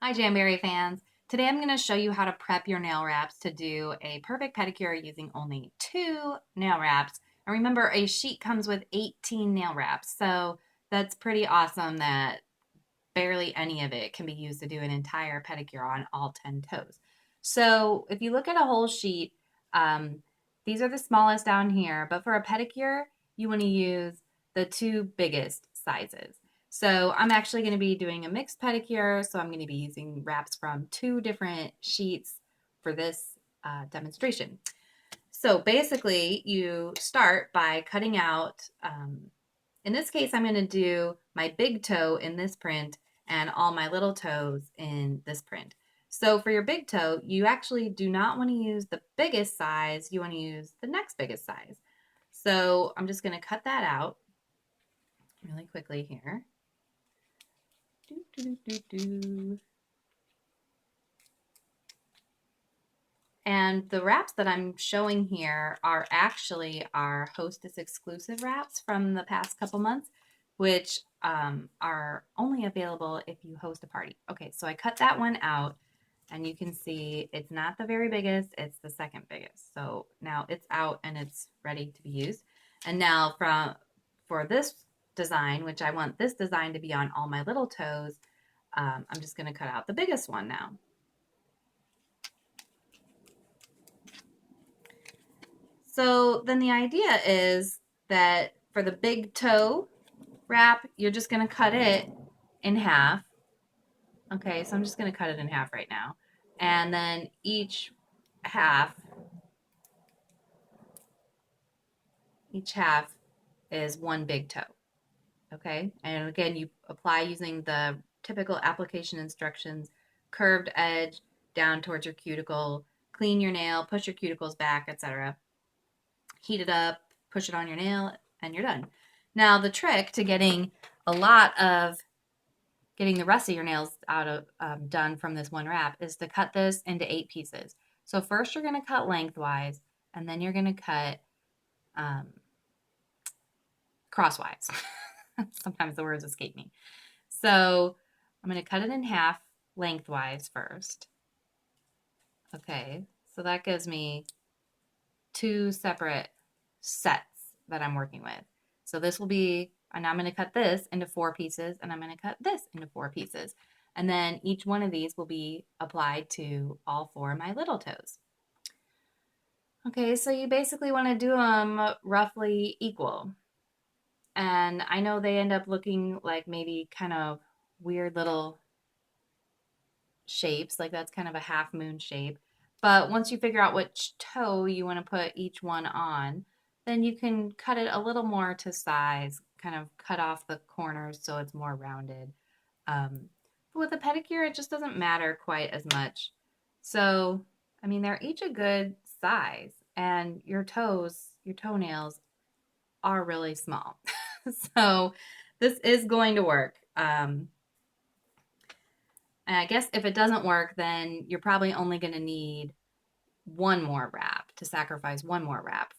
Hi, Jamberry fans. Today I'm going to show you how to prep your nail wraps to do a perfect pedicure using only 2 nail wraps. And remember, a sheet comes with 18 nail wraps, so that's pretty awesome that barely any of it can be used to do an entire pedicure on all 10 toes. So if you look at a whole sheet, these are the smallest down here, but for a pedicure, you want to use the 2 biggest sizes. So I'm actually going to be doing a mixed pedicure, so I'm going to be using wraps from 2 different sheets for this demonstration. So basically, you start by cutting out, in this case, I'm going to do my big toe in this print and all my little toes in this print. So for your big toe, you actually do not want to use the biggest size. You want to use the next biggest size. So I'm just going to cut that out really quickly here. Do, do, do, do. And the wraps that I'm showing here are actually our Hostess exclusive wraps from the past couple months, which are only available if you host a party. Okay, so I cut that one out, and you can see it's not the very biggest, it's the second biggest. So now it's out and it's ready to be used. And now for this design, which I want this design to be on all my little toes, I'm just going to cut out the biggest one now. So then the idea is that for the big toe wrap, you're just going to cut it in half. Okay, so I'm just going to cut it in half right now. And then half, each half is one big toe. Okay, and again, you apply using the typical application instructions, curved edge down towards your cuticle, clean your nail, push your cuticles back, etc. Heat it up, push it on your nail, and you're done. Now, the trick to getting the rest of your nails out of done from this one wrap is to cut this into 8 pieces. So first you're going to cut lengthwise, and then you're going to cut um, crosswise. Sometimes the words escape me. So I'm going to cut it in half lengthwise first. Okay, so that gives me 2 separate sets that I'm working with. So this will be, and I'm going to cut this into 4 pieces, and I'm going to cut this into 4 pieces. And then each one of these will be applied to all 4 of my little toes. Okay, so you basically want to do them roughly equal. And I know they end up looking like maybe kind of weird little shapes, like that's kind of a half moon shape. But once you figure out which toe you want to put each one on, then you can cut it a little more to size, kind of cut off the corners so it's more rounded. But with a pedicure, it just doesn't matter quite as much. So, I mean, they're each a good size, and your toenails are really small. So, this is going to work. And I guess if it doesn't work, then you're probably only going to need one more wrap to sacrifice one more wrap